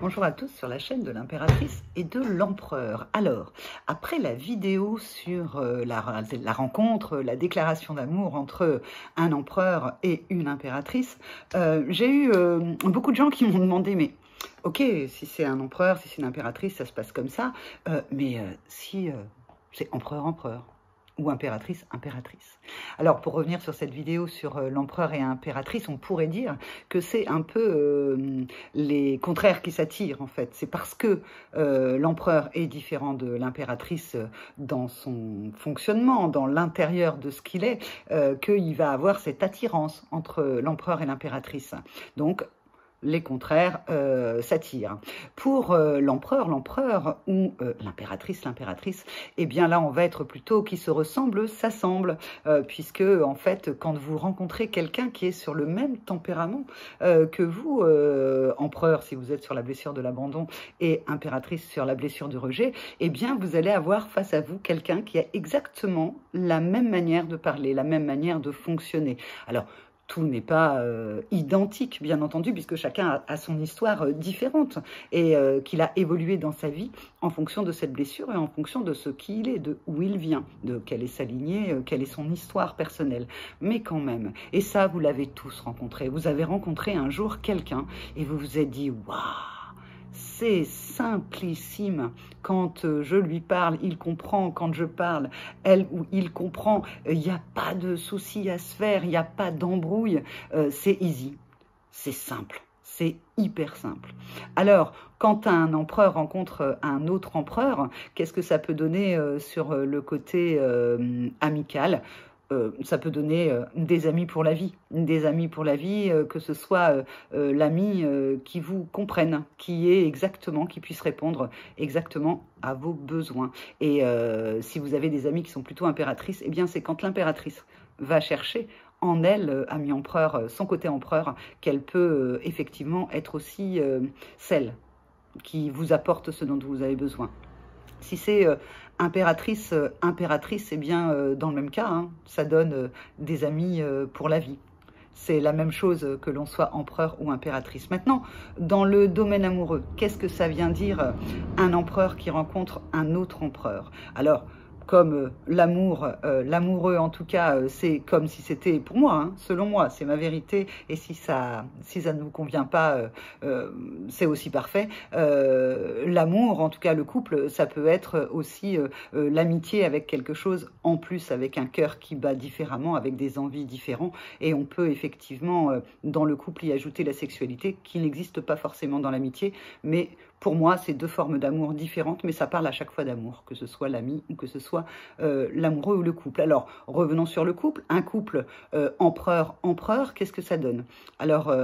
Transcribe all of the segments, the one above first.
Bonjour à tous sur la chaîne de l'impératrice et de l'empereur. Alors, après la vidéo sur la rencontre, la déclaration d'amour entre un empereur et une impératrice, j'ai eu beaucoup de gens qui m'ont demandé, mais ok, si c'est un empereur, si c'est une impératrice, ça se passe comme ça, mais si c'est empereur-empereur ou impératrice-impératrice. Alors, pour revenir sur cette vidéo sur l'empereur et l'impératrice, on pourrait dire que c'est un peu les contraires qui s'attirent, en fait. C'est parce que l'empereur est différent de l'impératrice dans son fonctionnement, dans l'intérieur de ce qu'il est, qu'il va avoir cette attirance entre l'empereur et l'impératrice. Donc, les contraires s'attirent. Pour l'empereur ou l'impératrice, eh bien là, on va être plutôt qui se ressemble, s'assemble, puisque en fait, quand vous rencontrez quelqu'un qui est sur le même tempérament que vous, empereur, si vous êtes sur la blessure de l'abandon, et impératrice sur la blessure du rejet, eh bien, vous allez avoir face à vous quelqu'un qui a exactement la même manière de parler, la même manière de fonctionner. Alors, tout n'est pas identique, bien entendu, puisque chacun a son histoire différente et qu'il a évolué dans sa vie en fonction de cette blessure et en fonction de ce qu'il est, de où il vient, de quelle est sa lignée, quelle est son histoire personnelle. Mais quand même, et ça, vous l'avez tous rencontré. Vous avez rencontré un jour quelqu'un et vous vous êtes dit « Waouh !» C'est simplissime. Quand je lui parle, il comprend. Quand je parle, elle ou il comprend. Il n'y a pas de souci à se faire. Il n'y a pas d'embrouille. C'est easy. C'est simple. C'est hyper simple. Alors, quand un empereur rencontre un autre empereur, qu'est-ce que ça peut donner sur le côté amical ? Ça peut donner des amis pour la vie, que ce soit l'ami qui vous comprenne, qui puisse répondre exactement à vos besoins. Et si vous avez des amis qui sont plutôt impératrices, eh bien c'est quand l'impératrice va chercher en elle, ami empereur, son côté empereur, qu'elle peut effectivement être aussi celle qui vous apporte ce dont vous avez besoin. Si c'est impératrice, eh bien, dans le même cas, hein, ça donne des amis pour la vie. C'est la même chose que l'on soit empereur ou impératrice. Maintenant, dans le domaine amoureux, qu'est-ce que ça vient dire un empereur qui rencontre un autre empereur? Alors, comme l'amoureux en tout cas, c'est comme si c'était pour moi, hein, selon moi, c'est ma vérité. Et si ça ne vous convient pas, c'est aussi parfait. L'amour, en tout cas le couple, ça peut être aussi l'amitié avec quelque chose en plus, avec un cœur qui bat différemment, avec des envies différentes. Et on peut effectivement, dans le couple, y ajouter la sexualité qui n'existe pas forcément dans l'amitié, mais pour moi, c'est deux formes d'amour différentes, mais ça parle à chaque fois d'amour, que ce soit l'ami ou que ce soit l'amoureux ou le couple. Alors, revenons sur le couple. Un couple empereur, qu'est-ce que ça donne? Alors,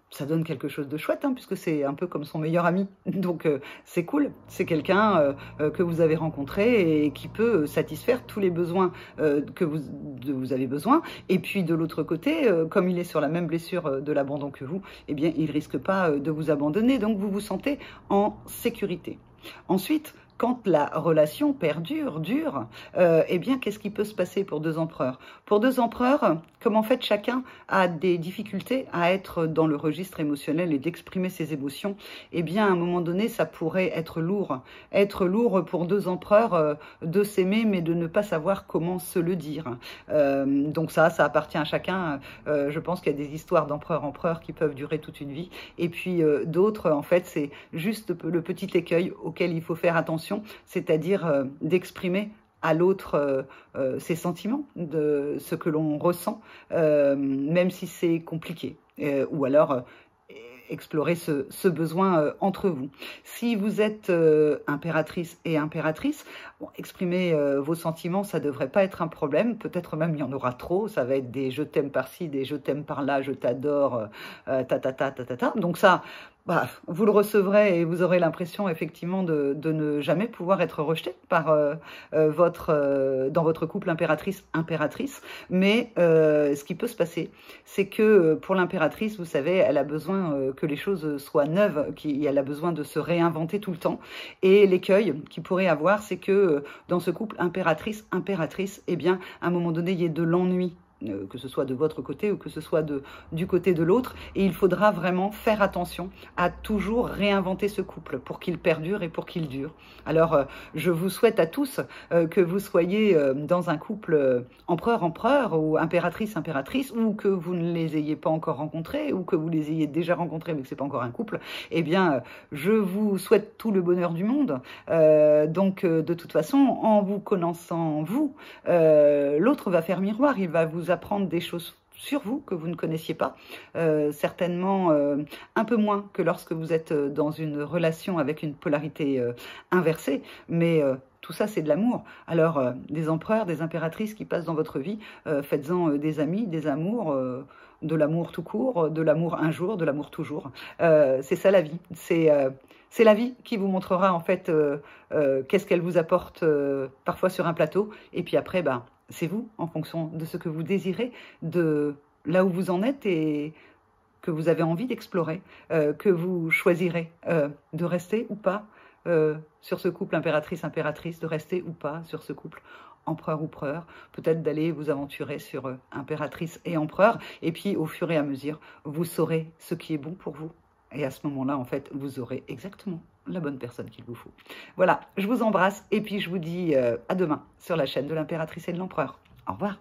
ça donne quelque chose de chouette, hein, puisque c'est un peu comme son meilleur ami. Donc, c'est cool. C'est quelqu'un que vous avez rencontré et qui peut satisfaire tous les besoins que vous avez besoin. Et puis, de l'autre côté, comme il est sur la même blessure de l'abandon que vous, eh bien, il ne risque pas de vous abandonner. Donc, vous vous sentez en sécurité. Ensuite, quand la relation dure, eh bien, qu'est-ce qui peut se passer pour deux empereurs? Pour deux empereurs, comme en fait chacun a des difficultés à être dans le registre émotionnel et d'exprimer ses émotions, eh bien, à un moment donné, ça pourrait être lourd. Être lourd pour deux empereurs de s'aimer, mais de ne pas savoir comment se le dire. Donc ça appartient à chacun. Je pense qu'il y a des histoires d'empereurs qui peuvent durer toute une vie. Et puis d'autres, en fait, c'est juste le petit écueil auquel il faut faire attention, c'est-à-dire d'exprimer à l'autre ses sentiments, de ce que l'on ressent, même si c'est compliqué, ou alors explorer ce besoin entre vous. Si vous êtes impératrice et impératrice, bon, exprimer vos sentiments, ça devrait pas être un problème, peut-être même il y en aura trop, ça va être des je t'aime par-ci, des je t'aime par-là, je t'adore, donc ça, bah, vous le recevrez et vous aurez l'impression effectivement de ne jamais pouvoir être rejeté par dans votre couple impératrice. Mais ce qui peut se passer, c'est que pour l'impératrice, vous savez, elle a besoin que les choses soient neuves, elle a besoin de se réinventer tout le temps. Et l'écueil qu'il pourrait avoir, c'est que dans ce couple impératrice, eh bien, à un moment donné, il y ait de l'ennui que ce soit de votre côté ou que ce soit du côté de l'autre. Et il faudra vraiment faire attention à toujours réinventer ce couple pour qu'il perdure et pour qu'il dure. Alors, je vous souhaite à tous que vous soyez dans un couple empereur-empereur ou impératrice-impératrice, ou que vous ne les ayez pas encore rencontrés, ou que vous les ayez déjà rencontrés mais que ce n'est pas encore un couple. Eh bien, je vous souhaite tout le bonheur du monde. Donc, de toute façon, en vous connaissant vous, l'autre va faire miroir, il va vous apprendre des choses sur vous que vous ne connaissiez pas, certainement un peu moins que lorsque vous êtes dans une relation avec une polarité inversée, mais tout ça c'est de l'amour. Alors des empereurs, des impératrices qui passent dans votre vie, faites-en des amis, des amours, de l'amour tout court, de l'amour un jour, de l'amour toujours. C'est ça la vie, c'est la vie qui vous montrera en fait qu'est-ce qu'elle vous apporte parfois sur un plateau, et puis après, ben, c'est vous, en fonction de ce que vous désirez, de là où vous en êtes et que vous avez envie d'explorer, que vous choisirez de rester ou pas sur ce couple impératrice-impératrice, de rester ou pas sur ce couple empereur-empereur, peut-être d'aller vous aventurer sur impératrice et empereur, et puis au fur et à mesure, vous saurez ce qui est bon pour vous. Et à ce moment-là, en fait, vous aurez exactement la bonne personne qu'il vous faut. Voilà, je vous embrasse et puis je vous dis à demain sur la chaîne de l'impératrice et de l'empereur. Au revoir.